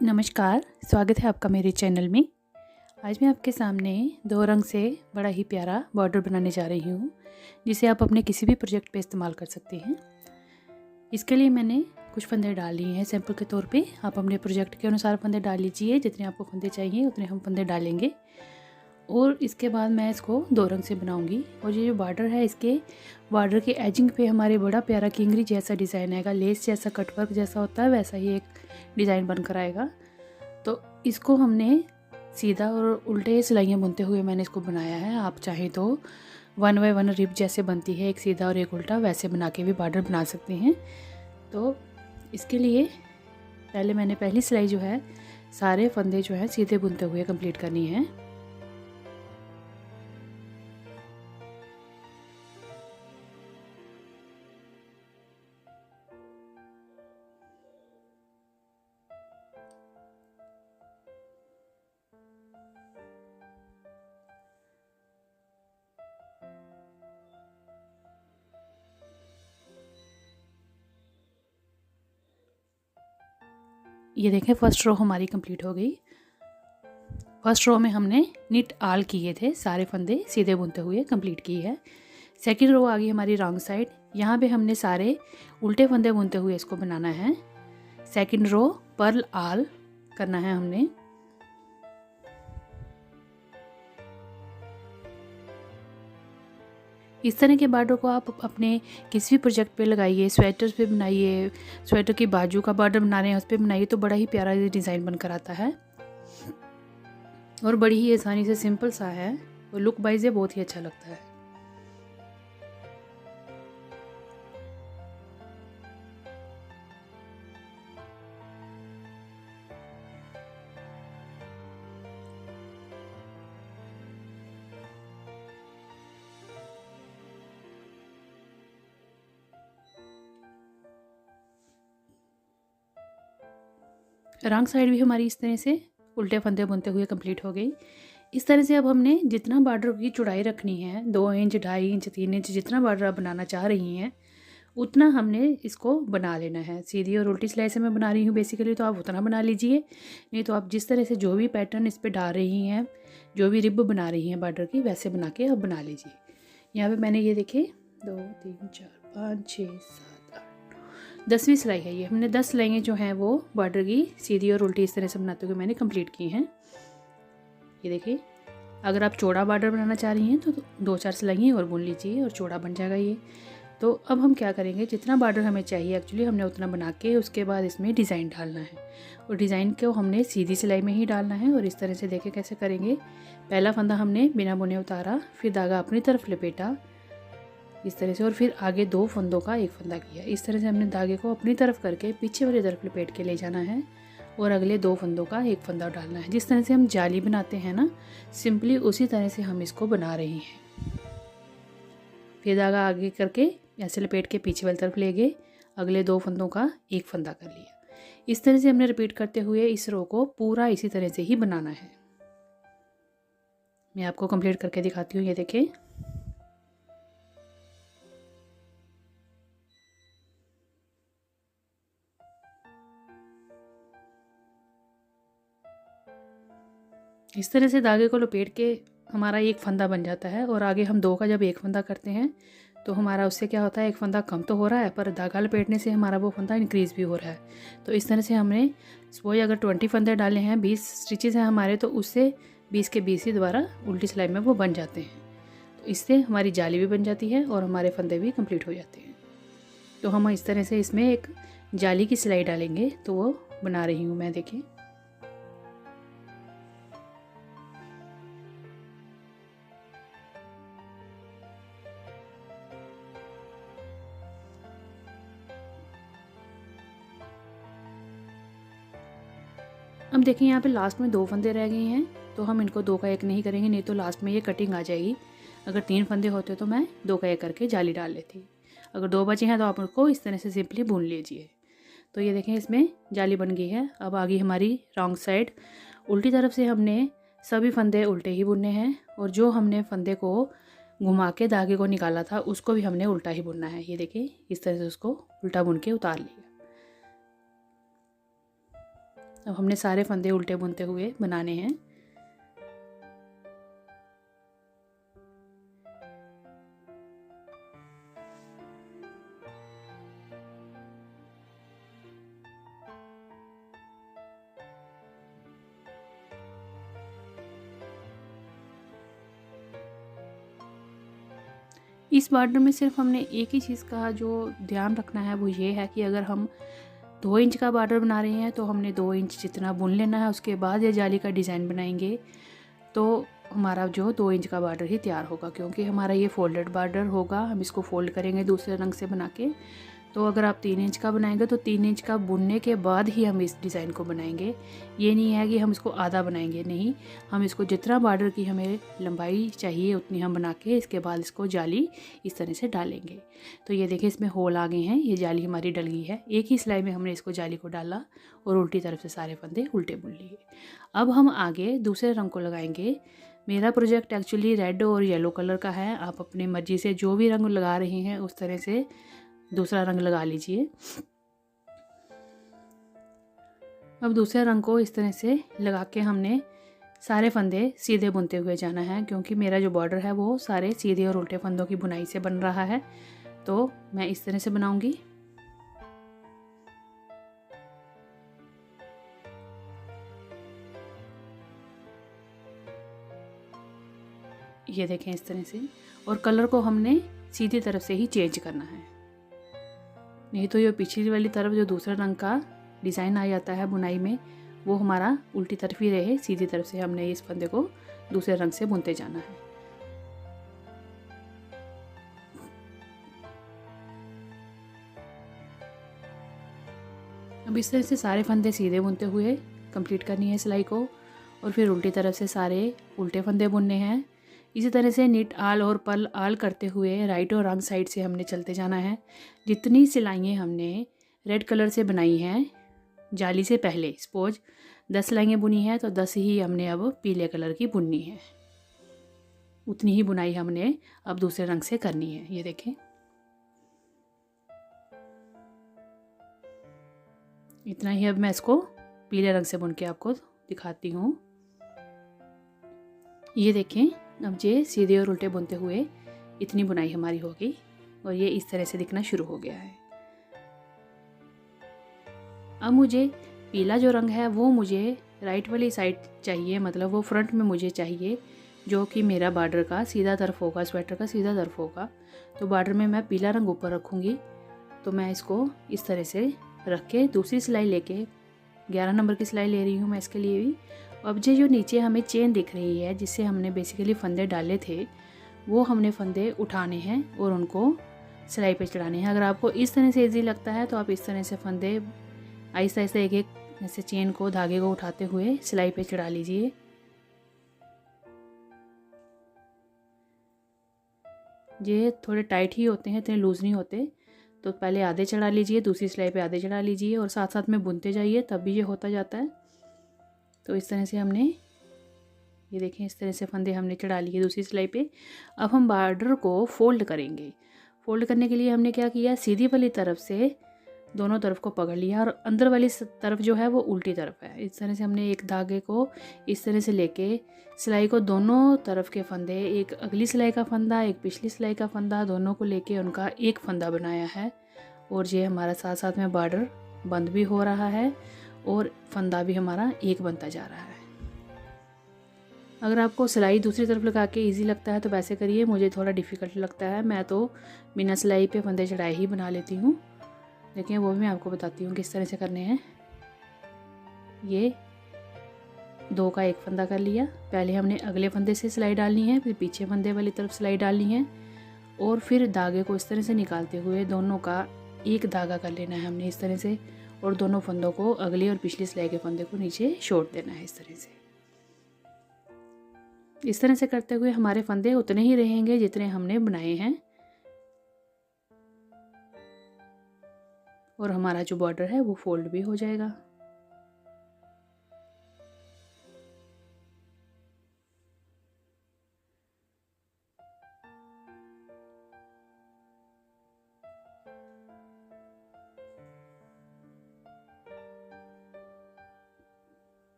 नमस्कार, स्वागत है आपका मेरे चैनल में। आज मैं आपके सामने दो रंग से बड़ा ही प्यारा बॉर्डर बनाने जा रही हूँ, जिसे आप अपने किसी भी प्रोजेक्ट पे इस्तेमाल कर सकते हैं। इसके लिए मैंने कुछ फंदे डाल लिए हैं सैंपल के तौर पे। आप अपने प्रोजेक्ट के अनुसार फंदे डाल लीजिए, जितने आपको फंदे चाहिए उतने हम फंदे डालेंगे। और इसके बाद मैं इसको दो रंग से बनाऊंगी। और ये जो बॉर्डर है, इसके बॉर्डर के एजिंग पे हमारे बड़ा प्यारा किंगरी जैसा डिज़ाइन आएगा, लेस जैसा कटवर्क जैसा होता है वैसा ही एक डिज़ाइन बनकर आएगा। तो इसको हमने सीधा और उल्टे सिलाइयाँ बुनते हुए मैंने इसको बनाया है। आप चाहें तो 1 बाय 1 रिब जैसे बनती है, एक सीधा और एक उल्टा, वैसे बना के भी बॉर्डर बना सकते हैं। तो इसके लिए पहले मैंने पहली सिलाई जो है, सारे फंदे जो है सीधे बुनते हुए कंप्लीट करनी है। ये देखें, फर्स्ट रो हमारी कंप्लीट हो गई। फर्स्ट रो में हमने निट आल किए थे, सारे फंदे सीधे बुनते हुए कंप्लीट की है। सेकंड रो आ गई हमारी रॉन्ग साइड। यहाँ पे हमने सारे उल्टे फंदे बुनते हुए इसको बनाना है। सेकंड रो पर्ल आल करना है हमने। इस तरह के बॉर्डर को आप अपने किसी भी प्रोजेक्ट पे लगाइए, स्वेटर्स पे बनाइए, स्वेटर की बाजू का बॉर्डर बना रहे हैं उस पर बनाइए, तो बड़ा ही प्यारा डिज़ाइन बनकर आता है और बड़ी ही आसानी से, सिंपल सा है और लुक वाइज ये बहुत ही अच्छा लगता है। रॉन्ग साइड भी हमारी इस तरह से उल्टे फंदे बुनते हुए कंप्लीट हो गई। इस तरह से अब हमने जितना बॉर्डर की चौड़ाई रखनी है, 2 इंच, 2.5 इंच, 3 इंच, जितना बॉर्डर आप बनाना चाह रही हैं उतना हमने इसको बना लेना है। सीधी और उल्टी सिलाई से मैं बना रही हूँ बेसिकली, तो आप उतना बना लीजिए। नहीं तो आप जिस तरह से जो भी पैटर्न इस पर डाल रही हैं, जो भी रिब बना रही हैं बॉर्डर की, वैसे बना के आप बना लीजिए। यहाँ पे मैंने ये देखिए 2 3 4 5 6 7 8 10वीं सिलाई है ये। हमने 10 सिलाइयाँ जो हैं वो बॉर्डर की सीधी और उल्टी इस तरह से बनाते हुए मैंने कंप्लीट की हैं। ये देखिए, अगर आप चौड़ा बॉर्डर बनाना चाह रही हैं तो 2-4 सिलाइयाँ और बुन लीजिए और चौड़ा बन जाएगा ये। तो अब हम क्या करेंगे, जितना बॉर्डर हमें चाहिए एक्चुअली हमने उतना बना के उसके बाद इसमें डिज़ाइन डालना है। और डिज़ाइन को हमने सीधी सिलाई में ही डालना है। और इस तरह से देखें कैसे करेंगे। पहला फंदा हमने बिना बुने उतारा, फिर धागा अपनी तरफ लपेटा इस तरह से, और फिर आगे 2 फंदों का एक फंदा किया। इस तरह से हमने धागे को अपनी तरफ करके पीछे वाली तरफ लपेट के ले जाना है और अगले 2 फंदों का एक फंदा डालना है। जिस तरह से हम जाली बनाते हैं ना, सिंपली उसी तरह से हम इसको बना रहे हैं। फिर धागा आगे करके ऐसे लपेट के पीछे वाली तरफ ले गए, अगले 2 फंदों का एक फंदा कर लिया। इस तरह से हमने रिपीट करते हुए इस रो को पूरा इसी तरह से ही बनाना है। मैं आपको कंप्लीट करके दिखाती हूँ। ये देखें, इस तरह से धागे को लपेट के हमारा एक फंदा बन जाता है। और आगे हम 2 का जब एक फंदा करते हैं तो हमारा उससे क्या होता है, एक फंदा कम तो हो रहा है पर धागा लपेटने से हमारा वो फंदा इंक्रीज़ भी हो रहा है। तो इस तरह से हमने सपोज अगर 20 फंदे डाले हैं, 20 स्टिचेस हैं हमारे, तो उससे 20 के 20 ही दोबारा उल्टी सिलाई में वो बन जाते हैं। तो इससे हमारी जाली भी बन जाती है और हमारे फंदे भी कंप्लीट हो जाते हैं। तो हम इस तरह से इसमें एक जाली की सिलाई डालेंगे, तो वो बना रही हूँ मैं। देखें, अब देखें यहाँ पे लास्ट में 2 फंदे रह गए हैं, तो हम इनको 2 का 1 नहीं करेंगे, नहीं तो लास्ट में ये कटिंग आ जाएगी। अगर 3 फंदे होते तो मैं 2 का 1 करके जाली डाल लेती। अगर 2 बचे हैं तो आप उनको इस तरह से सिंपली बुन लीजिए। तो ये देखें, इसमें जाली बन गई है। अब आ गई हमारी रॉन्ग साइड। उल्टी तरफ से हमने सभी फंदे उल्टे ही बुनने हैं, और जो हमने फंदे को घुमा के धागे को निकाला था उसको भी हमने उल्टा ही बुनना है। ये देखिए, इस तरह से उसको उल्टा बुन के उतार लिया। अब हमने सारे फंदे उल्टे बुनते हुए बनाने हैं। इस बॉर्डर में सिर्फ हमने एक ही चीज़ का जो ध्यान रखना है वो ये है कि अगर हम 2 इंच का बॉर्डर बना रहे हैं तो हमने 2 इंच जितना बुन लेना है, उसके बाद ये जाली का डिज़ाइन बनाएंगे तो हमारा जो 2 इंच का बॉर्डर ही तैयार होगा, क्योंकि हमारा ये फोल्डेड बॉर्डर होगा। हम इसको फोल्ड करेंगे दूसरे रंग से बना के। तो अगर आप 3 इंच का बनाएंगे तो 3 इंच का बुनने के बाद ही हम इस डिज़ाइन को बनाएंगे। ये नहीं है कि हम इसको आधा बनाएंगे, नहीं, हम इसको जितना बॉर्डर की हमें लंबाई चाहिए उतनी हम बना के इसके बाद इसको जाली इस तरह से डालेंगे। तो ये देखिए इसमें होल आ गए हैं, ये जाली हमारी डल गई है। एक ही सिलाई में हमने इसको जाली को डाला और उल्टी तरफ से सारे फंदे उल्टे बुन लिए। अब हम आगे दूसरे रंग को लगाएंगे। मेरा प्रोजेक्ट एक्चुअली रेड और येलो कलर का है। आप अपनी मर्ज़ी से जो भी रंग लगा रहे हैं उस तरह से दूसरा रंग लगा लीजिए। अब दूसरे रंग को इस तरह से लगा के हमने सारे फंदे सीधे बुनते हुए जाना है, क्योंकि मेरा जो बॉर्डर है वो सारे सीधे और उल्टे फंदों की बुनाई से बन रहा है। तो मैं इस तरह से बनाऊंगी। ये देखें इस तरह से, और कलर को हमने सीधी तरफ से ही चेंज करना है, नहीं तो ये पिछली वाली तरफ जो दूसरे रंग का डिज़ाइन आ जाता है बुनाई में वो हमारा उल्टी तरफ ही रहे। सीधी तरफ से हमने इस फंदे को दूसरे रंग से बुनते जाना है। अब इस तरह से सारे फंदे सीधे बुनते हुए कंप्लीट करनी है सिलाई को, और फिर उल्टी तरफ से सारे उल्टे फंदे बुनने हैं। इसी तरह से निट आल और पर्ल आल करते हुए राइट और रॉन्ग साइड से हमने चलते जाना है। जितनी सिलाइयाँ हमने रेड कलर से बनाई हैं जाली से पहले, सपोज 10 सिलाइयाँ बुनी हैं तो 10 ही हमने अब पीले कलर की बुननी है। उतनी ही बुनाई हमने अब दूसरे रंग से करनी है। ये देखें, इतना ही अब मैं इसको पीले रंग से बुन के आपको दिखाती हूँ। ये देखें, अब ये सीधे और उल्टे बुनते हुए इतनी बुनाई हमारी हो गई और ये इस तरह से दिखना शुरू हो गया है। अब मुझे पीला जो रंग है वो मुझे राइट वाली साइड चाहिए, मतलब वो फ्रंट में मुझे चाहिए, जो कि मेरा बॉर्डर का सीधा तरफ होगा, स्वेटर का सीधा तरफ होगा। तो बॉर्डर में मैं पीला रंग ऊपर रखूँगी। तो मैं इसको इस तरह से रख के दूसरी सिलाई लेके 11 नंबर की सिलाई ले रही हूँ मैं इसके लिए भी। अब जो नीचे हमें चेन दिख रही है जिससे हमने बेसिकली फंदे डाले थे, वो हमने फंदे उठाने हैं और उनको सिलाई पे चढ़ाने हैं। अगर आपको इस तरह से ईजी लगता है तो आप इस तरह से फंदे आहिस्ता आहिस्ता एक एक ऐसे चेन को, धागे को उठाते हुए सिलाई पे चढ़ा लीजिए। ये थोड़े टाइट ही होते हैं, इतने लूज़ नहीं होते। तो पहले आधे चढ़ा लीजिए, दूसरी सिलाई पे आधे चढ़ा लीजिए और साथ साथ में बुनते जाइए, तब भी ये होता जाता है। तो इस तरह से हमने, ये देखें, इस तरह से फंदे हमने चढ़ा लिए दूसरी सिलाई पे। अब हम बॉर्डर को फोल्ड करेंगे। फोल्ड करने के लिए हमने क्या किया, सीधी वाली तरफ से दोनों तरफ को पकड़ लिया और अंदर वाली तरफ जो है वो उल्टी तरफ है। इस तरह से हमने एक धागे को इस तरह से लेके सिलाई को दोनों तरफ के फंदे, एक अगली सिलाई का फंदा, एक पिछली सिलाई का फंदा, दोनों को लेके उनका एक फंदा बनाया है। और ये हमारा साथ साथ में बॉर्डर बंद भी हो रहा है और फंदा भी हमारा एक बनता जा रहा है। अगर आपको सिलाई दूसरी तरफ लगा के ईजी लगता है तो वैसे करिए, मुझे थोड़ा डिफ़िकल्ट लगता है। मैं तो बिना सिलाई पे फंदे चढ़ाए ही बना लेती हूँ। देखिए वो भी मैं आपको बताती हूँ किस तरह से करने हैं। ये 2 का एक फंदा कर लिया, पहले हमने अगले फंदे से सिलाई डालनी है, फिर पीछे फंदे वाली तरफ सिलाई डालनी है और फिर धागे को इस तरह से निकालते हुए दोनों का एक धागा कर लेना है हमने इस तरह से, और दोनों फंदों को अगली और पिछली सिलाई के फंदे को नीचे छोड़ देना है इस तरह से। इस तरह से करते हुए हमारे फंदे उतने ही रहेंगे जितने हमने बनाए हैं और हमारा जो बॉर्डर है वो फोल्ड भी हो जाएगा।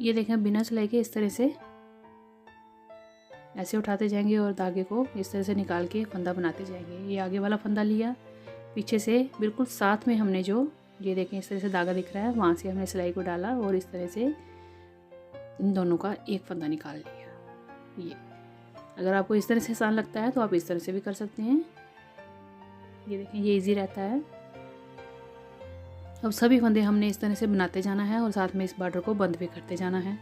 ये देखें बिना सिलाई के इस तरह से ऐसे उठाते जाएंगे और धागे को इस तरह से निकाल के फंदा बनाते जाएंगे। ये आगे वाला फंदा लिया, पीछे से बिल्कुल साथ में हमने जो ये देखें इस तरह से धागा दिख रहा है वहाँ से हमने सिलाई को डाला और इस तरह से इन दोनों का एक फंदा निकाल लिया। ये अगर आपको इस तरह से आसान लगता है तो आप इस तरह से भी कर सकते हैं। ये देखें ये इजी रहता है। अब सभी फंदे हमने इस तरह से बनाते जाना है और साथ में इस बॉर्डर को बंद भी करते जाना है।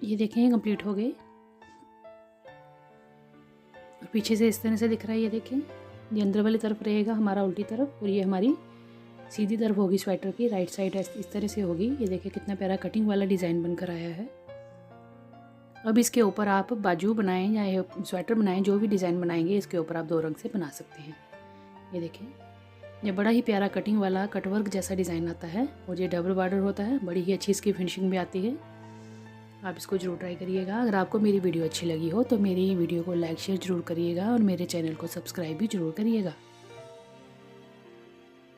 ये देखें कंप्लीट हो गए और पीछे से इस तरह से दिख रहा है। ये देखें ये अंदर वाली तरफ रहेगा हमारा उल्टी तरफ और ये हमारी सीधी तरफ होगी स्वेटर की, राइट साइड इस तरह से होगी। ये देखें कितना प्यारा कटिंग वाला डिज़ाइन बनकर आया है। अब इसके ऊपर आप बाजू बनाएं या स्वेटर बनाएं, जो भी डिज़ाइन बनाएंगे इसके ऊपर आप 2 रंग से बना सकते हैं। ये देखें ये बड़ा ही प्यारा कटिंग वाला कटवर्क जैसा डिज़ाइन आता है और ये डबल बॉर्डर होता है, बड़ी ही अच्छी इसकी फिनिशिंग भी आती है। आप इसको ज़रूर ट्राई करिएगा। अगर आपको मेरी वीडियो अच्छी लगी हो तो मेरी वीडियो को लाइक शेयर ज़रूर करिएगा और मेरे चैनल को सब्सक्राइब भी ज़रूर करिएगा।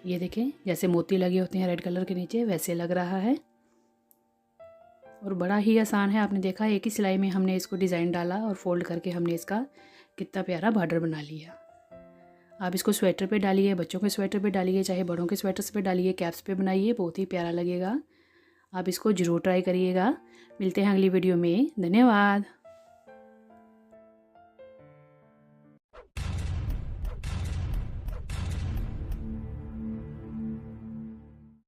ये देखें जैसे मोती लगे होते हैं रेड कलर के नीचे वैसे लग रहा है और बड़ा ही आसान है। आपने देखा एक ही सिलाई में हमने इसको डिज़ाइन डाला और फोल्ड करके हमने इसका कितना प्यारा बॉर्डर बना लिया। आप इसको स्वेटर पे डालिए, बच्चों के स्वेटर पे डालिए, चाहे बड़ों के स्वेटर्स पे डालिए, कैप्स पे बनाइए, बहुत ही प्यारा लगेगा। आप इसको ज़रूर ट्राई करिएगा। मिलते हैं अगली वीडियो में। धन्यवाद।